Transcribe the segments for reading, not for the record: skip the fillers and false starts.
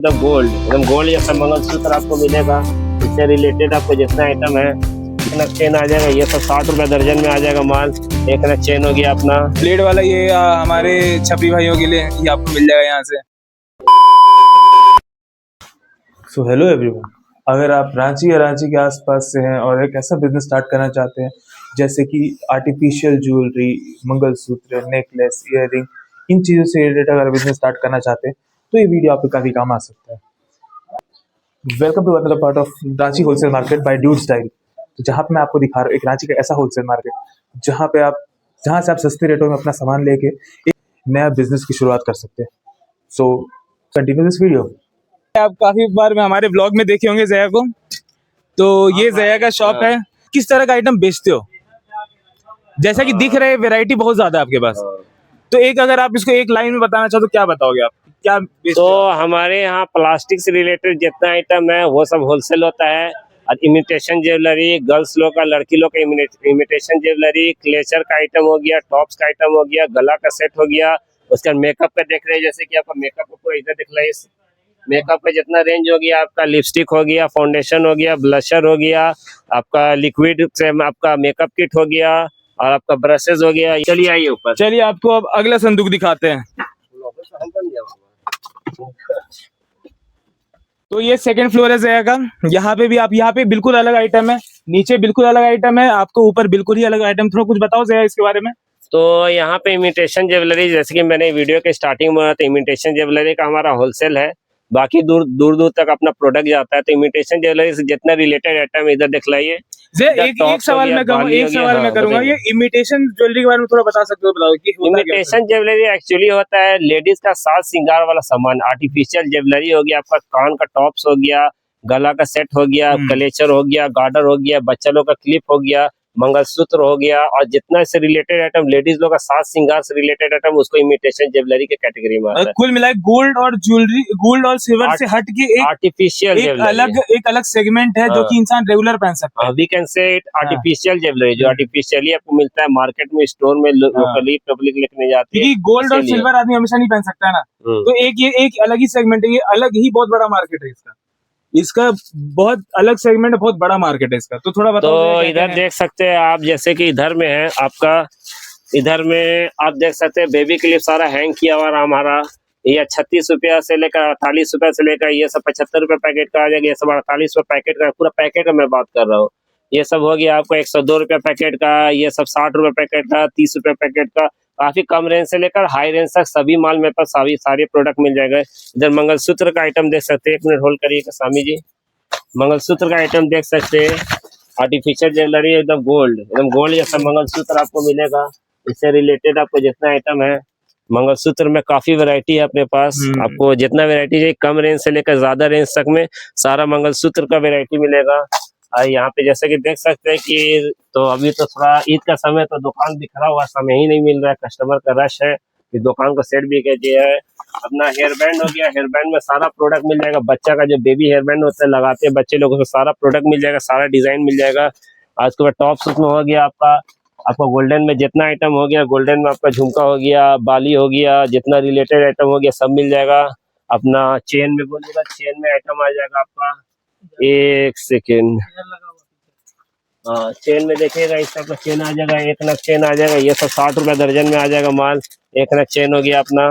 एकदम गोल्ड जैसा मंगलसूत्र आपको मिलेगा। इससे रिलेटेड आपको जितना आइटम है, एक नग चेन आ जाएगा। ये सब 60 रुपए दर्जन में आ जाएगा माल। एक नग चेन हो गया अपना ब्लेड वाला, ये हमारे छपरी भाइयों के लिए ये आपको मिल जाएगा यहाँ से। सो हेलो एवरीवन, अगर आप रांची या रांची के आसपास से हैं और एक ऐसा बिजनेस स्टार्ट करना चाहते हैं जैसे कि artificial jewellery, mangalsutra, necklace, earring, इन चीज़ों से रिलेटेड अगर बिजनेस स्टार्ट करना चाहते हैं तो ये वीडियो आपको काफ़ी काम आ सकता है। Welcome to another part of Ranchi wholesale market by dude style. तो जहाँ पे मैं आपको दिखा रहा हूँ एक रांची का ऐसा होलसेल मार्केट जहाँ से आप सस्ते रेटों में अपना सामान लेके एक नया बिजनेस की शुरुआत कर सकते हैं। So continue this video. आप काफी बार में हमारे ब्लॉग में देखे होंगे जया को। तो ये जया का शॉप है। किस तरह का आइटम बेचते हो? जैसा कि दिख रहा है वैरायटी बहुत ज्यादा है आपके पास। तो एक अगर आप इसको एक लाइन में बताना चाहो तो क्या बताओगे आप? क्या बेचते तो हो? हमारे यहाँ प्लास्टिक से रिलेटेड जितना आइटम है वो सब होलसेल होता है। और इमिटेशन ज्वेलरी, गर्ल्स लोग का, लड़की लोग का इमिटेशन ज्वेलरी, क्लेचर का आइटम हो गया, टॉप्स का आइटम हो गया, गला का सेट हो गया। उसका मेकअप का देख रहे हैं, जैसे कि आपका मेकअप को इधर दिख रहा है। इस मेकअप का जितना रेंज हो गया, आपका लिपस्टिक हो गया, फाउंडेशन हो गया, ब्लशर हो गया, आपका लिक्विड से आपका मेकअप किट हो गया और आपका ब्रशेज हो गया। चलिए आइए ऊपर। चलिए आपको अब अगला संदूक दिखाते हैं। तो ये सेकंड फ्लोर है जया का। यहाँ पे भी आप, यहाँ पे बिल्कुल अलग आइटम है, नीचे बिल्कुल अलग आइटम है, आपको ऊपर बिल्कुल ही अलग आइटम। थोड़ा कुछ बताओ जया इसके बारे में। तो यहाँ पे इमिटेशन ज्वेलरी, जैसे कि मैंने वीडियो के स्टार्टिंग में बोला था, इमिटेशन ज्वेलरी का हमारा होलसेल है। बाकी दूर दूर तक अपना प्रोडक्ट जाता है। तो इमिटेशन ज्वेलरी से जितना रिलेटेड आइटम इधर दिखलाइए। एक सवाल मैं करूंगा, ये इमिटेशन ज्वेलरी के बारे में थोड़ा बता सकते हो? बताओ कि इमिटेशन ज्वेलरी एक्चुअली होता है लेडीज का साज श्रृंगार वाला सामान। आर्टिफिशियल ज्वेलरी हो गया, आपका कान का टॉप्स हो गया, गला का सेट हो गया, कलेचर हो गया, गार्डर हो गया, बच्चा लोग का क्लिप हो गया, मंगलसूत्र हो गया, और जितना इससे रिलेटेड आइटम, लेडीज लोग का साज श्रृंगार से रिलेटेड आइटम, उसको इमिटेशन ज्वेलरी के कैटेगरी में आता है। कुल मिला गोल्ड और ज्वेलरी, गोल्ड और सिल्वर से हट के एक आर्टिफिशियल एक अलग सेगमेंट है जो कि इंसान रेगुलर पहन सकता है। We can say it artificial jewellery, जो आर्टिफिशियली आपको मिलता है मार्केट में, स्टोर में, लोकली पब्लिक लेके जाती है। क्योंकि गोल्ड और सिल्वर आदमी हमेशा नहीं पहन सकता है ना। तो ये एक अलग ही सेगमेंट है, ये अलग ही बहुत बड़ा मार्केट है इसका बहुत अलग सेगमेंट है, बहुत बड़ा मार्केट है इसका। तो थोड़ा बताओ। तो इधर देख सकते हैं आप, जैसे कि इधर में है आपका, इधर में आप देख सकते हैं बेबी क्लिप सारा हैंग किया हुआ हमारा। ये 36 रुपया से लेकर 48 रुपया से लेकर ये सब 75 रुपये पैकेट का आ जाएगा। ये सब 48 रुपये पैकेट का, पूरा पैकेट का मैं बात कर रहा हूँ। ये सब हो गया आपको 102 रुपये पैकेट का, ये सब 60 रुपये पैकेट का, 30 रुपये पैकेट का। काफी कम रेंज से लेकर हाई रेंज तक सभी माल मेरे पास सारे प्रोडक्ट मिल जाएगा। इधर मंगलसूत्र का आइटम देख सकते हैं, 1 मिनट होल्ड करिएगा स्वामी जी। मंगलसूत्र का आइटम देख सकते हैं, आर्टिफिशियल ज्वेलरी, एकदम गोल्ड जैसा मंगलसूत्र आपको मिलेगा। इससे रिलेटेड आपको जितना आइटम है, मंगलसूत्र में काफी वैरायटी है अपने पास। आपको जितना वैरायटी चाहिए, कम रेंज से लेकर ज्यादा रेंज तक में सारा मंगलसूत्र का वैरायटी मिलेगा। और यहाँ पे जैसे कि देख सकते हैं कि तो अभी तो थोड़ा ईद का समय, तो दुकान बिखरा हुआ, समय ही नहीं मिल रहा है, कस्टमर का रश है। इस दुकान को सेट भी कर दिया है। अपना हेयर बैंड हो गया, हेयर बैंड में सारा प्रोडक्ट मिल जाएगा। बच्चा का जो बेबी हेयर बैंड होता है, लगाते हैं बच्चे लोगों को, सारा प्रोडक्ट मिल जाएगा, सारा डिजाइन मिल जाएगा। आज के बाद टॉप्स में हो गया आपका गोल्डन में जितना आइटम हो गया, गोल्डन में आपका झुमका हो गया, बाली हो गया, जितना रिलेटेड आइटम हो गया सब मिल जाएगा। अपना चेन में बोलिएगा, चेन में आइटम आ जाएगा आपका। एक सेकेंड, हाँ चेन में देखिएगा, इस टाइप का चेन आ जाएगा, 1 नग चेन आ जाएगा। ये सब 60 रुपये दर्जन में आ जाएगा माल। 1 नग चेन हो गया अपना।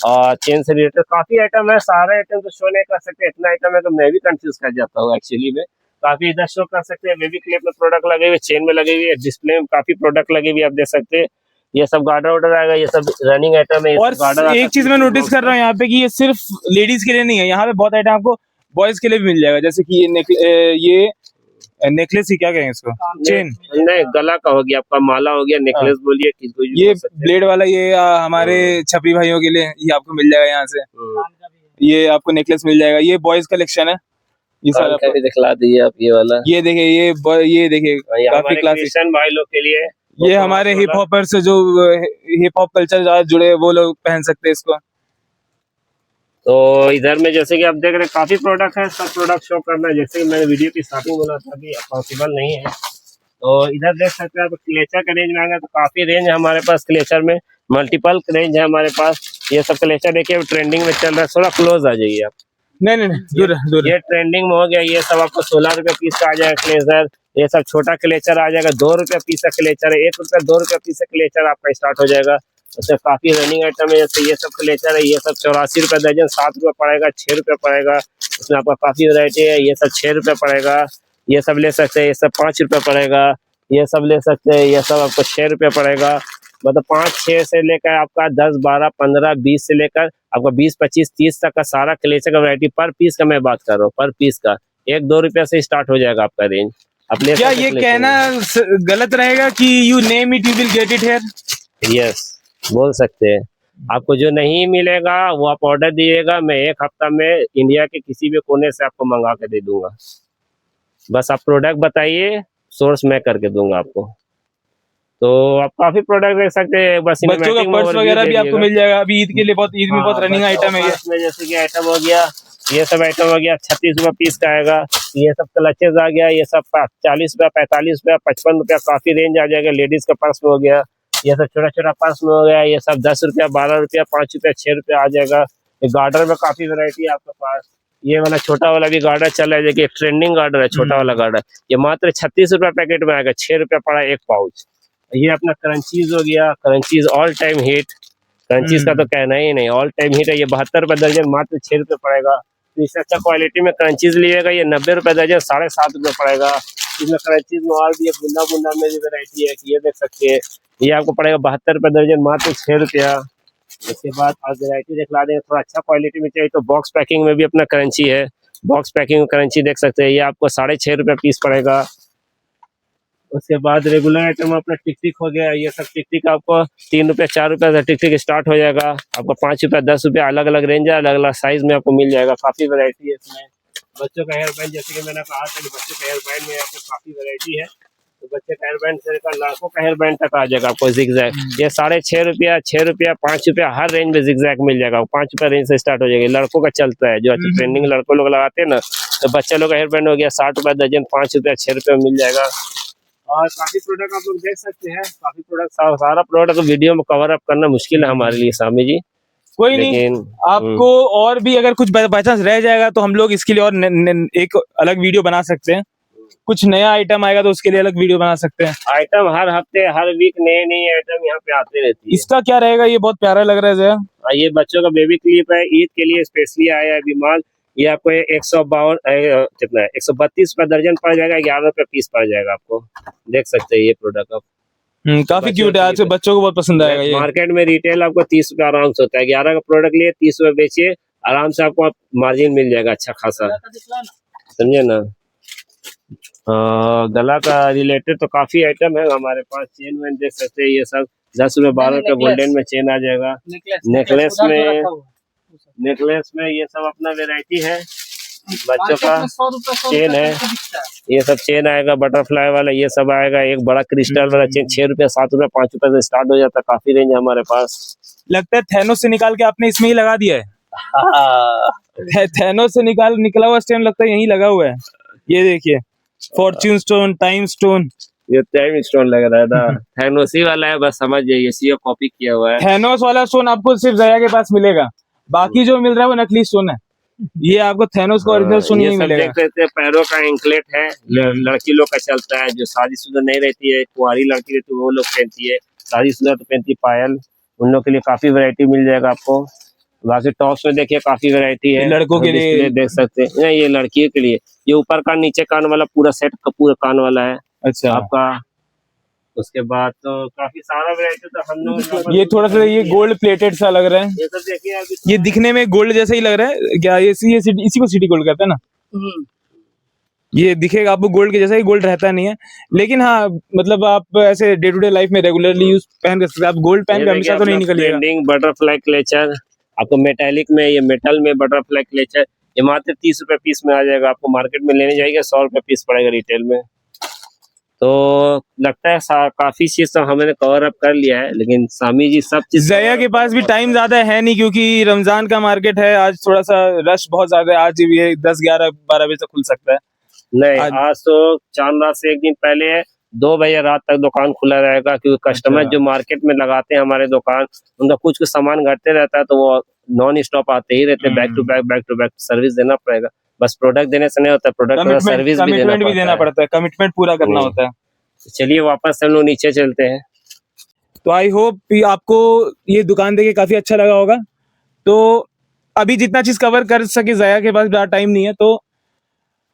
और चेन से रिलेटेड काफी आइटम है, सारे आइटम तो शो नहीं कर सकते, इतना आइटम है तो मैं भी कंफ्यूज कर जाता हूँ एक्चुअली में। काफी इधर शो कर सकते हैं, बेबी क्लिप में प्रोडक्ट लगे हुए, चेन में लगे हुए, डिस्प्ले में काफी प्रोडक्ट लगे हुए, आप देख सकते हैं। ये सब गार्डर वार्डर आएगा, ये सब रनिंग आइटम है। और एक चीज मैं नोटिस कर रहा हूँ यहाँ पे कि ये सिर्फ लेडीज के लिए नहीं है, यहाँ पे बहुत आइटम आपको बॉयज के लिए भी मिल जाएगा। जैसे कि ये नेकलेस ही क्या कहेंगे इसको, चेन नहीं, गला का हो गया आपका, माला हो गया, नेकलेस बोलिए, ये ब्लेड वाला, ये हमारे छपरी भाइयों के लिए ये आपको मिल जाएगा यहाँ से। ये आपको नेकलेस मिल जाएगा, ये बॉयज कलेक्शन है। ये सारा भी दिखला दीजिए आप, ये वाला, ये देखिए, ये देखिए काफी क्लासिक भाई लोग के लिए। ये हमारे हिप हॉपर से जो हिप हॉप कल्चर ज्यादा जुड़े वो लोग पहन सकते हैं इसको। तो इधर में जैसे कि आप देख रहे हैं काफी प्रोडक्ट है, सब प्रोडक्ट शो करना है, जैसे कि मैंने वीडियो की स्टार्टिंग बोला था कि पॉसिबल नहीं है। तो इधर देख सकते हैं आप, क्लेचर का रेंज में आएगा तो काफी रेंज है हमारे पास। क्लेचर में मल्टीपल रेंज है हमारे पास। ये सब क्लेचर देखिए ट्रेंडिंग में चल रहा है, थोड़ा क्लोज आ जाइए आप। नहीं नहीं नहीं, दूर है, दूर है। ये ट्रेंडिंग में हो गया, ये सब आपको 16 रुपए पीस का आ जाएगा क्लेचर। ये सब छोटा क्लेचर आ जाएगा 2 रुपए पीस का क्लेचर है, 1 रुपया 2 रुपए पीस का क्लेचर आपका स्टार्ट हो जाएगा। उसमें काफी रनिंग आइटम है, जैसे ये सब क्लेचर है, ये सब 84 रुपए दर्जन, 7 रुपए पड़ेगा, 6 रुपए पड़ेगा। इसमें आपका काफी वैरायटी है, ये सब 6 रुपए पड़ेगा, ये सब ले सकते हैं, ये सब 5 रुपए पड़ेगा, ये सब ले सकते हैं, ये सब आपको 6 रुपए पड़ेगा। मतलब 5-6 से लेकर आपका 10, 12, 15, 20 से लेकर आपका 20, 25, 30 तक का सारा क्लेचर का वैरायटी पर पीस का मैं बात कर रहा हूँ, पर पीस का 1-2 रुपया से स्टार्ट हो जाएगा आपका रेंज। आप ले क्या सकते ये हैं कहना गलत रहेगा कि you name it you will get it here? Yes, बोल सकते हैं। आपको जो नहीं मिलेगा वो आप ऑर्डर दीजिएगा, मैं 1 हफ्ता में इंडिया के किसी भी कोने से आपको मंगा के दे दूंगा। बस आप प्रोडक्ट बताइए, सोर्स मैं करके दूंगा आपको। तो आप काफी प्रोडक्ट देख सकते हैं। बस बच्चों का cinematic में पर्स overview वगैरह दे भी आपको दीजिएगा। मिल जाएगा अभी ईद के लिए, बहुत ईद में बहुत रनिंग बच्चों आइटम है ये। पर्स में जैसे कि आइटम हो गया, ये सब आइटम हो गया 36 रुपये पीस का आएगा। ये सब क्लचेज आ गया, ये सब 40 रुपया, 45 रुपया, 55 रुपया, काफी रेंज आ जाएगा। लेडीज का पर्स में हो गया, ये सब छोटा छोटा पर्स में हो गया, ये सब 10 रुपया, 12 रुपया, 5 रुपया, 6 रुपया आ जाएगा। ये गार्डर में काफी वैरायटी है आपके पास। ये वाला छोटा वाला भी गार्डर चल रहा है, देखिए ट्रेंडिंग गार्डर है, छोटा वाला गार्डर। ये मात्र 36 रुपया पैकेट में आएगा, 6 रुपया पड़ा एक पाउच। ये अपना क्रंचीज हो गया, crunches all time hit, crunches का तो कहना ही नहीं, ऑल टाइम हिट है। ये 72 रुपये दर्जन, मात्र 6 रुपये पड़ेगा। तो इससे अच्छा क्वालिटी में क्रंचीज लीजिएगा, ये 90 रुपये दर्जन, 7.5 रुपये पड़ेगा। इसमें क्रंचीज में और भी बुंदा बुंदा में भी वेरायटी है, ये देख सकते हैं। ये आपको पड़ेगा 72 रुपये दर्जन, मात्र 6 रुपया। उसके बाद आप वेरायटी दिखला देंगे, थोड़ा अच्छा क्वालिटी में चाहिए तो बॉक्स पैकिंग में भी अपना क्रंची है, बॉक्स पैकिंग में क्रंची देख सकते हैं। ये आपको 6.5 रुपये पीस पड़ेगा। उसके बाद रेगुलर आइटम अपना टिक टिक हो गया, ये सब टिक टिक आपको 3 रुपये 4 रुपये से टिक टिक स्टार्ट हो जाएगा। आपको 5 रुपये 10 रुपये अलग अलग रेंज है, अलग अलग साइज में आपको मिल जाएगा। काफी वैरायटी है इसमें। बच्चों का हेयर बैंड, जैसे कि मैंने कहा था कि बच्चों का हेयर बैंड में आपको काफी वैरायटी है। तो बच्चे का हेयर बैंड से लेकर लड़कों का हेयर बैंड तक आ जाएगा आपको जिगजैग। ये 6.5 रुपया, 6 रुपया, 5 रुपया, हर रेंज में जिगजैग मिल जाएगा। 5 रुपया रेंज से स्टार्ट हो जाएगी। लड़कों का चलता है, जो अच्छे ट्रेंडिंग लड़कों लोग लगाते हैं ना, तो बच्चे लोग का हेयर बैंड हो गया 60 रुपया दर्जन, 5 रुपया, 6 रुपये मिल जाएगा। और काफी प्रोडक्ट आप लोग देख सकते हैं, काफी प्रोडक्ट, सारा प्रोडक्ट वीडियो में कवर अप करना मुश्किल है हमारे लिए स्वामी जी। कोई नहीं, लेकिन आपको और भी अगर कुछ बाई चांस रह जाएगा तो हम लोग इसके लिए और एक अलग वीडियो बना सकते हैं। कुछ नया आइटम आएगा तो उसके लिए अलग वीडियो बना सकते हैं। आइटम हर हफ्ते, हर वीक नए नए आइटम यहाँ पे आते रहती है। इसका क्या रहेगा? ये बहुत प्यारा लग रहा है जया। ये बच्चों का बेबी क्लिप है, ईद के लिए स्पेशली आया है विमाल। ये आपको 152 कितना है, 132 रुपया दर्जन पड़ जाएगा, 11 रुपये पीस पड़ जाएगा आपको। देख सकते हैं ये प्रोडक्ट आप। काफी क्यूट है, आज के बच्चों को बहुत पसंद आएगा ये। मार्केट में रिटेल आपको 30 रुपया आराम से होता है। 11 का प्रोडक्ट लिए 30 रुपये बेचिए, आराम से आपको मार्जिन मिल जाएगा अच्छा खासा, समझे ना। गला का रिलेटेड तो काफी आइटम है हमारे पास। चेन वेन देख सकते हैं, ये सब 10 रुपये 12 रुपये गोल्डन में चेन आ जाएगा। नेकलेस में ये सब अपना वेराइटी है। बच्चों का चेन है, ये सब चेन आएगा, बटरफ्लाई वाला ये सब आएगा। एक बड़ा क्रिस्टल वाला चेन 6 रुपये 7 रुपये 5 रुपये से स्टार्ट हो जाता है। काफी रेंज है हमारे पास। लगता है थैनोस से निकाल के आपने इसमें ही लगा दिया है। थैनोस से निकला हुआ स्टोन लगता है यही लगा हुआ है। ये देखिए, फॉर्च्यून स्टोन, टाइम स्टोन, ये टाइम स्टोन लग रहा है ना, थैनोसी वाला है, बस समझ जाइए, सीओ कॉपी किया हुआ है। थैनोस वाला स्टोन आपको सिर्फ जया के पास मिलेगा, बाकी जो मिल रहा है वो नकली स्टोन है। ये आपको थैनोस का ओरिजिनल स्टोन ये नहीं सब मिलेगा। देख सकते हैं, पैरों का एंकलेट है, लड़की लोग का चलता है। जो शादीशुदा नहीं रहती है, कुंवारी लड़की रहती है, वो लोग पहनती है। शादीशुदा तो पहनती है पायल, उन लोग के लिए काफी वैरायटी मिल जाएगा आपको। बाकी टॉप्स में देखिए काफी वैरायटी है। लड़कों के लिए देख सकते हैं, नहीं ये लड़कियों के लिए, ये ऊपर का नीचे कान वाला पूरा सेट का पूरा कान वाला है अच्छा आपका। उसके बाद तो काफी सारा वैरायटी तो हम लोग, ये थोड़ा सा ये गोल्ड प्लेटेड सा लग रहा है। ये सब देखिए अभी। ये दिखने में गोल्ड जैसा ही लग रहा है क्या? ये इसी को सिटी गोल्ड कहते हैं ना। ये दिखेगा आपको गोल्ड के जैसा ही, गोल्ड रहता नहीं है, लेकिन हाँ मतलब आप ऐसे डे टू डे लाइफ में रेगुलरली यूज पहन कर सकते हैं। आप गोल्ड पहन के हमेशा तो नहीं निकलिएगा। बटरफ्लाई क्लेचर आपको मेटालिक में, ये मेटल में बटरफ्लाई क्लेचर, ये मात्र 30 रुपये पीस में आ जाएगा। आपको मार्केट में लेने जाएगा 100 रुपये पीस पड़ेगा रिटेल में। तो लगता है काफी चीज तो हमने कवर अप कर लिया है, लेकिन स्वामी जी सब चीज। जया के पास भी टाइम ज्यादा है नहीं, क्योंकि रमजान का मार्केट है, आज थोड़ा सा रश बहुत ज्यादा है। आज ये 10, 11, 12 बजे तक खुल सकता है। नहीं आज तो चांद रात से एक दिन पहले है, 2 बजे रात तक दुकान खुला रहेगा, क्योंकि कस्टमर अच्छा। जो मार्केट में लगाते हैं हमारे दुकान, उनका कुछ कुछ सामान घटते रहता है, तो वो नॉन स्टॉप आते ही रहते हैं, बैक टू बैक सर्विस देना पड़ेगा। बस प्रोडक्ट देने से नहीं होता, प्रोडक्ट का कमिटमेंट सर्विस भी कमिटमेंट भी देना है। पड़ता है, कमिटमेंट पूरा करना होता है। चलिए वापस हम लोग नीचे चलते हैं। तो आई होप आपको ये दुकान देख के काफी अच्छा लगा होगा। तो अभी जितना चीज कवर कर सके, जया के पास ज़्यादा टाइम नहीं है, तो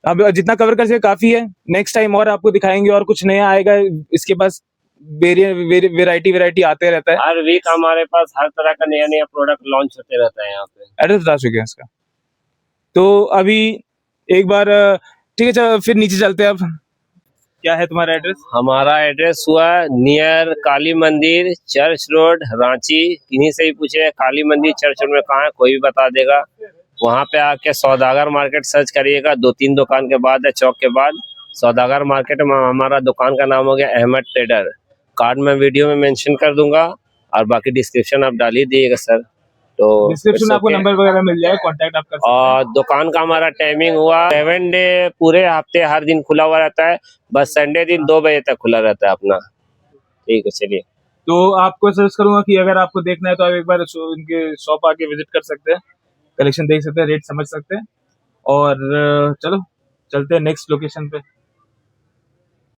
अब जितना कवर कर सके काफी है। नेक्स्ट टाइम और आपको दिखाएंगे और कुछ नया आएगा। इसके पास वेराइटी आते रहता है। हर वीक हमारे पास हर तरह का नया नया प्रोडक्ट लॉन्च होते रहता है यहाँ पे। एड्रेस बता चुके हैं इसका। तो अभी एक बार ठीक है, चलो फिर नीचे चलते हैं। अब क्या है तुम्हारा एड्रेस? हमारा एड्रेस हुआ नियर काली मंदिर, चर्च रोड, रांची। इन्हीं से ही पूछे काली मंदिर चर्च रोड में कहाँ है, कोई भी बता देगा। वहाँ पे आके सौदागर मार्केट सर्च करिएगा, 2-3 दुकान के बाद है, चौक के बाद सौदागर मार्केट में हमारा दुकान का नाम हो गया अहमद ट्रेडर। कार्ड में वीडियो में मेंशन कर दूंगा, और बाकी डिस्क्रिप्शन आप डाल ही दिएगा सर। तो डिस्क्रिप्शन में आपको नंबर वगैरह मिल जाएगा, कांटेक्ट आप कर सकते हैं। और दुकान का हमारा टाइमिंग हुआ 7 डे, पूरे हफ्ते हर दिन खुला हुआ रहता है, बस संडे दिन 2 बजे तक खुला रहता है अपना। ठीक है, चलिए। तो आपको सजेस्ट करूंगा कि अगर आपको देखना है तो आप एक बार इनके शॉप आके विजिट कर सकते हैं, कलेक्शन देख सकते हैं, रेट समझ सकते हैं। और चलो चलते हैं नेक्स्ट लोकेशन पे।